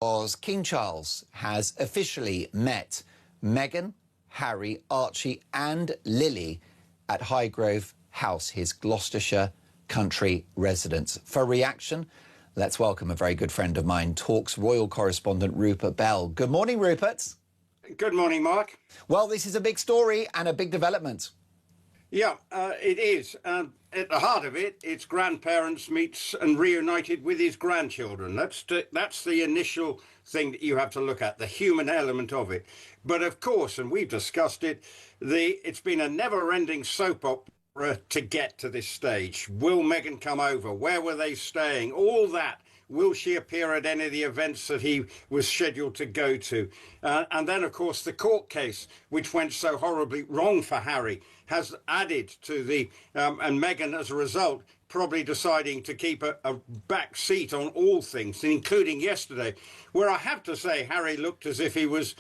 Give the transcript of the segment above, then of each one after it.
because King Charles has officially met Meghan, Harry, Archie and Lily at Highgrove House, his Gloucestershire country residence. For reaction, let's welcome a very good friend of mine, Talk's royal correspondent Rupert Bell. Good morning, Rupert. Good morning, Mark. Well, this is a big story and a big development. Yeah, it is. At the heart of it, it's grandparents meets and reunited with his grandchildren. That's the initial thing that you have to look at, the human element of it. But of course, and we've discussed it, it's been a never-ending soap opera to get to this stage. Will Meghan come over? Where were they staying? All that. Will she appear at any of the events that he was scheduled to go to? And then, of course, the court case, which went so horribly wrong for Harry, has added to the... and Meghan, as a result, probably deciding to keep a back seat on all things, including yesterday, where I have to say Harry looked as if he was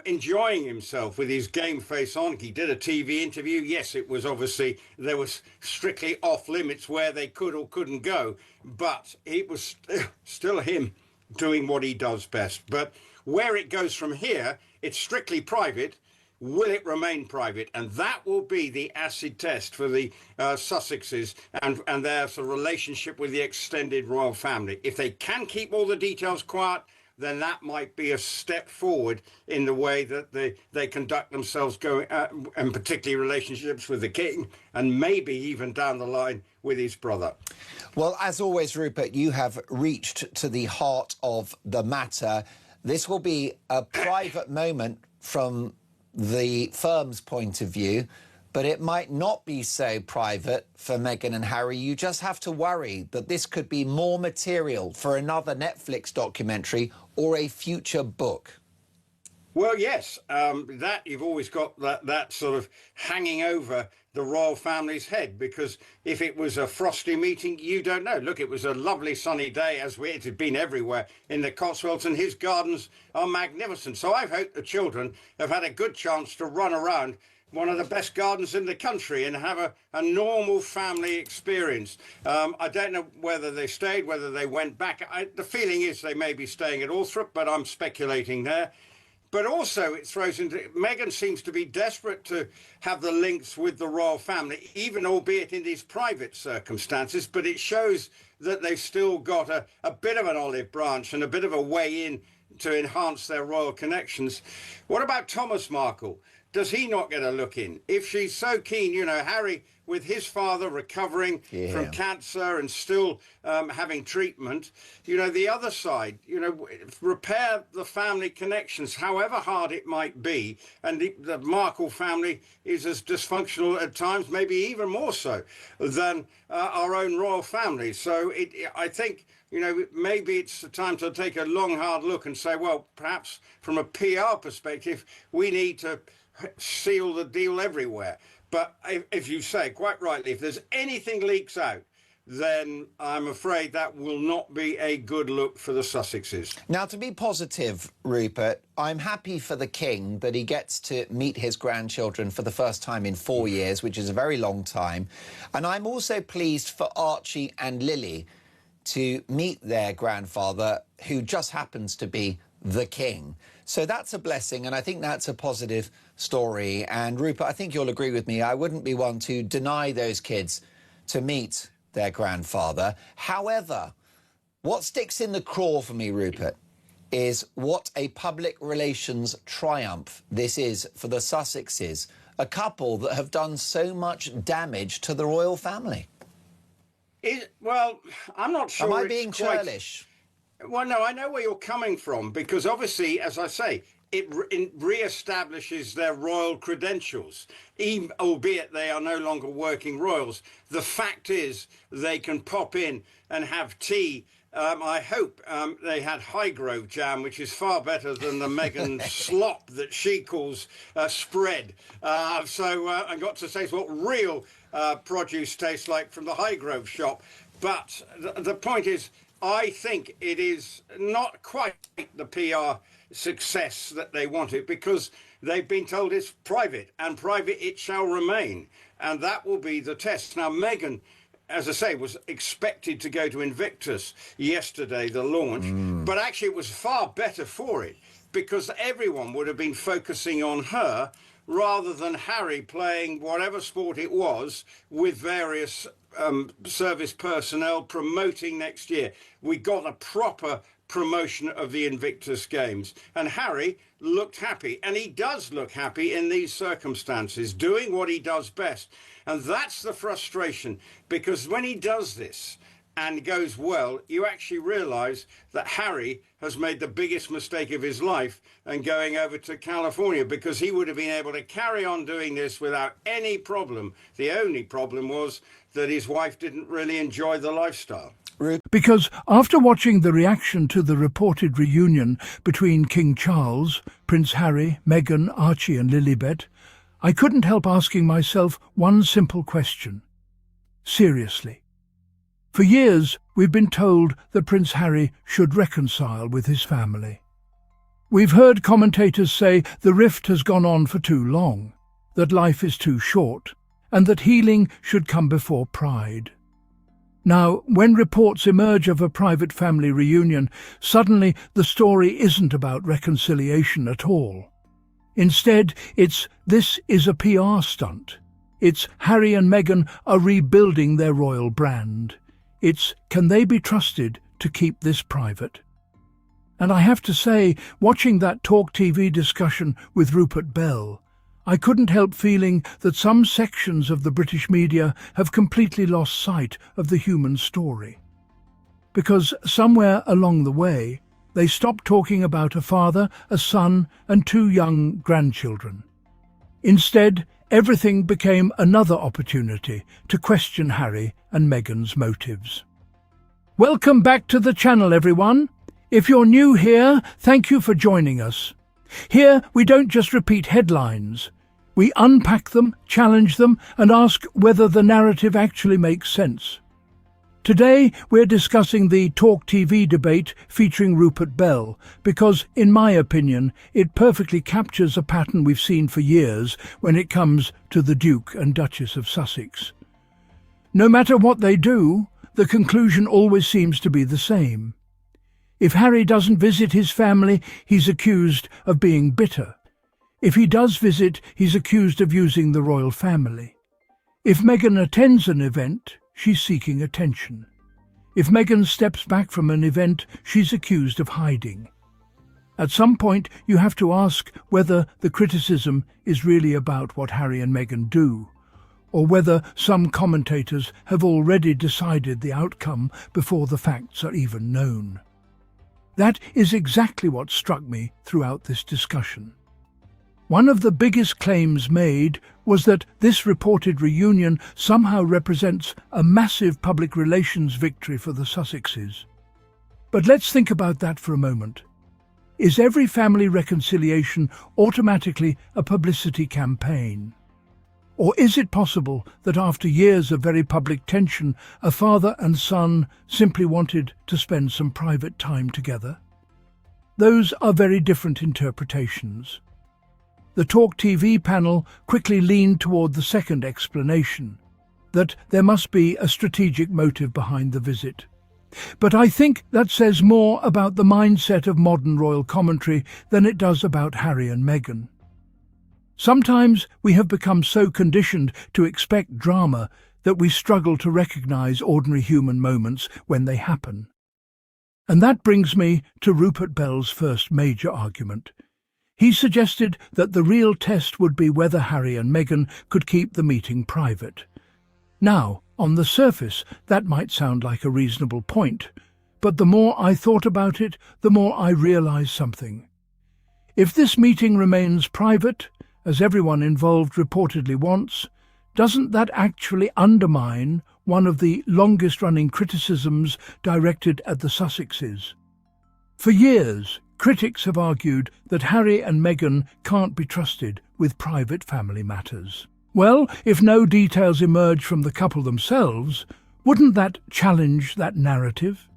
enjoying himself with his game face on. He did a TV interview. Yes, it was obviously, there was strictly off limits where they could or couldn't go, but it was still him doing what he does best. But where it goes from here, it's strictly private. Will it remain private? And that will be the acid test for the Sussexes and their sort of relationship with the extended royal family. If they can keep all the details quiet, then that might be a step forward in the way that they conduct themselves, going, and particularly relationships with the king, and maybe even down the line with his brother. Well, as always, Rupert, you have reached to the heart of the matter. This will be a private moment from the firm's point of view, but it might not be so private for Meghan and Harry. You just have to worry that this could be more material for another Netflix documentary or a future book. Well, yes, that you've always got that sort of hanging over the royal family's head, because if it was a frosty meeting, you don't know. Look, it was a lovely sunny day, as it had been everywhere in the Cotswolds, and his gardens are magnificent. So I hope the children have had a good chance to run around one of the best gardens in the country and have a normal family experience. I don't know whether they stayed, whether they went back. The feeling is they may be staying at Althorp, but I'm speculating there. But also it throws into... Meghan seems to be desperate to have the links with the royal family, even albeit in these private circumstances, but it shows that they've still got a bit of an olive branch and a bit of a way in to enhance their royal connections. What about Thomas Markle? Does he not get a look in? If she's so keen, you know, Harry, with his father recovering from cancer and still having treatment, you know, the other side, you know, repair the family connections, however hard it might be. And the Markle family is as dysfunctional at times, maybe even more so than our own royal family. So I think, you know, maybe it's the time to take a long, hard look and say, well, perhaps from a PR perspective, we need to seal the deal everywhere. But if you say, quite rightly, if there's anything leaks out, then I'm afraid that will not be a good look for the Sussexes. Now, to be positive, Rupert, I'm happy for the king that he gets to meet his grandchildren for the first time in 4 years, which is a very long time. And I'm also pleased for Archie and Lily to meet their grandfather, who just happens to be the king. So that's a blessing, and I think that's a positive story. And Rupert, I think you'll agree with me, I wouldn't be one to deny those kids to meet their grandfather. However, what sticks in the craw for me, Rupert, is what a public relations triumph this is for the Sussexes, a couple that have done so much damage to the royal family. Well, I'm not sure. Am I being churlish? Well, no, I know where you're coming from, because obviously, as I say, it re-establishes their royal credentials, even, albeit they are no longer working royals. The fact is they can pop in and have tea. I hope they had Highgrove jam, which is far better than the Meghan slop that she calls spread. I got to taste what real produce tastes like from the Highgrove shop. But the point is, I think it is not quite the PR success that they wanted, because they've been told it's private, and private it shall remain. And that will be the test. Now, Meghan as I say, was expected to go to Invictus yesterday, the launch, but actually it was far better for it because everyone would have been focusing on her rather than Harry playing whatever sport it was with various service personnel promoting next year. We got a proper promotion of the Invictus Games, and Harry looked happy, and he does look happy in these circumstances, doing what he does best. And that's the frustration, because when he does this and goes well, you actually realize that Harry has made the biggest mistake of his life and going over to California, because he would have been able to carry on doing this without any problem. The only problem was that his wife didn't really enjoy the lifestyle. Because after watching the reaction to the reported reunion between King Charles, Prince Harry, Meghan, Archie and Lilibet, I couldn't help asking myself one simple question. Seriously. For years, we've been told that Prince Harry should reconcile with his family. We've heard commentators say the rift has gone on for too long, that life is too short, and that healing should come before pride. Now, when reports emerge of a private family reunion, suddenly the story isn't about reconciliation at all. Instead, this is a PR stunt. It's Harry and Meghan are rebuilding their royal brand. It's, can they be trusted to keep this private? And I have to say, watching that TalkTV discussion with Rupert Bell, I couldn't help feeling that some sections of the British media have completely lost sight of the human story. Because somewhere along the way, they stopped talking about a father, a son, and 2 young grandchildren. Instead, everything became another opportunity to question Harry and Meghan's motives. Welcome back to the channel, everyone. If you're new here, thank you for joining us. Here, we don't just repeat headlines. We unpack them, challenge them, and ask whether the narrative actually makes sense. Today, we're discussing the TalkTV debate featuring Rupert Bell, because, in my opinion, it perfectly captures a pattern we've seen for years when it comes to the Duke and Duchess of Sussex. No matter what they do, the conclusion always seems to be the same. If Harry doesn't visit his family, he's accused of being bitter. If he does visit, he's accused of using the royal family. If Meghan attends an event, she's seeking attention. If Meghan steps back from an event, she's accused of hiding. At some point, you have to ask whether the criticism is really about what Harry and Meghan do, or whether some commentators have already decided the outcome before the facts are even known. That is exactly what struck me throughout this discussion. One of the biggest claims made was that this reported reunion somehow represents a massive public relations victory for the Sussexes. But let's think about that for a moment. Is every family reconciliation automatically a publicity campaign? Or is it possible that after years of very public tension, a father and son simply wanted to spend some private time together? Those are very different interpretations. The TalkTV panel quickly leaned toward the second explanation, that there must be a strategic motive behind the visit. But I think that says more about the mindset of modern royal commentary than it does about Harry and Meghan. Sometimes we have become so conditioned to expect drama that we struggle to recognize ordinary human moments when they happen. And that brings me to Rupert Bell's first major argument. He suggested that the real test would be whether Harry and Meghan could keep the meeting private. Now, on the surface, that might sound like a reasonable point, but the more I thought about it, the more I realized something. If this meeting remains private, as everyone involved reportedly wants, doesn't that actually undermine one of the longest-running criticisms directed at the Sussexes? For years, critics have argued that Harry and Meghan can't be trusted with private family matters. Well, if no details emerge from the couple themselves, wouldn't that challenge that narrative?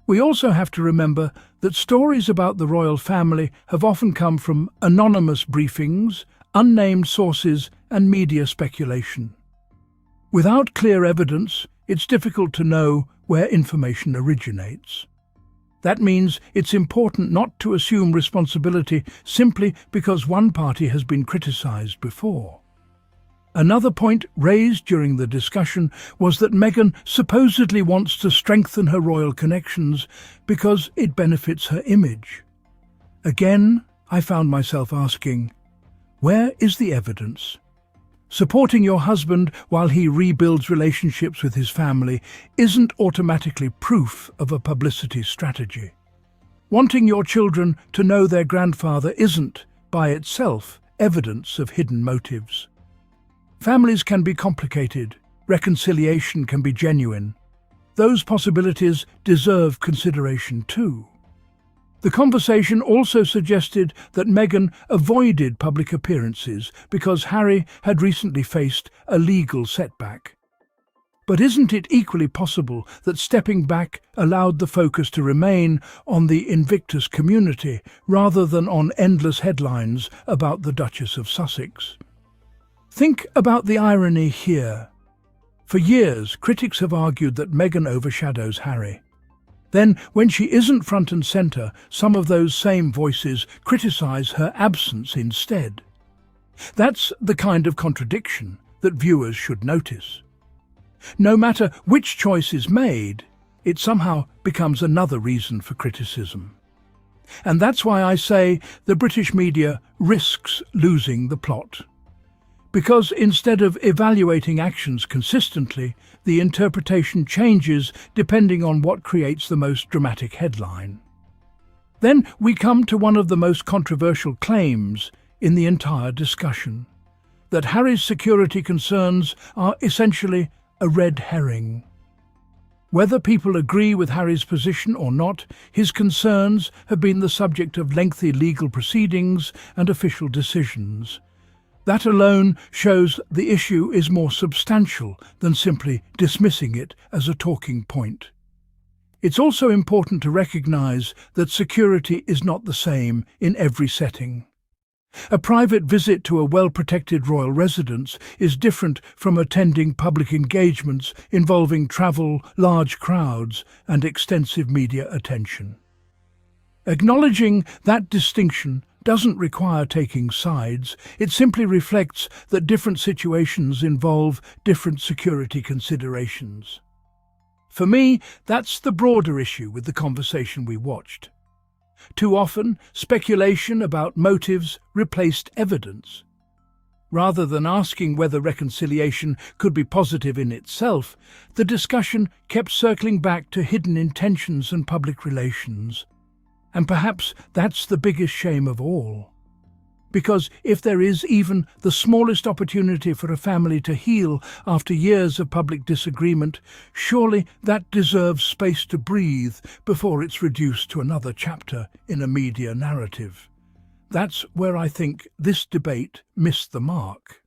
We also have to remember that stories about the royal family have often come from anonymous briefings, unnamed sources, and media speculation. Without clear evidence, it's difficult to know where information originates. That means it's important not to assume responsibility simply because one party has been criticised before. Another point raised during the discussion was that Meghan supposedly wants to strengthen her royal connections because it benefits her image. Again, I found myself asking, where is the evidence? Supporting your husband while he rebuilds relationships with his family isn't automatically proof of a publicity strategy. Wanting your children to know their grandfather isn't, by itself, evidence of hidden motives. Families can be complicated. Reconciliation can be genuine. Those possibilities deserve consideration too. The conversation also suggested that Meghan avoided public appearances because Harry had recently faced a legal setback. But isn't it equally possible that stepping back allowed the focus to remain on the Invictus community rather than on endless headlines about the Duchess of Sussex? Think about the irony here. For years, critics have argued that Meghan overshadows Harry. Then, when she isn't front and centre, some of those same voices criticise her absence instead. That's the kind of contradiction that viewers should notice. No matter which choice is made, it somehow becomes another reason for criticism. And that's why I say the British media risks losing the plot. Because instead of evaluating actions consistently, the interpretation changes depending on what creates the most dramatic headline. Then we come to one of the most controversial claims in the entire discussion, that Harry's security concerns are essentially a red herring. Whether people agree with Harry's position or not, his concerns have been the subject of lengthy legal proceedings and official decisions. That alone shows the issue is more substantial than simply dismissing it as a talking point. It's also important to recognise that security is not the same in every setting. A private visit to a well-protected royal residence is different from attending public engagements involving travel, large crowds, and extensive media attention. Acknowledging that distinction doesn't require taking sides. It simply reflects that different situations involve different security considerations. For me, that's the broader issue with the conversation we watched. Too often, speculation about motives replaced evidence. Rather than asking whether reconciliation could be positive in itself, the discussion kept circling back to hidden intentions and public relations. And perhaps that's the biggest shame of all. Because if there is even the smallest opportunity for a family to heal after years of public disagreement, surely that deserves space to breathe before it's reduced to another chapter in a media narrative. That's where I think this debate missed the mark.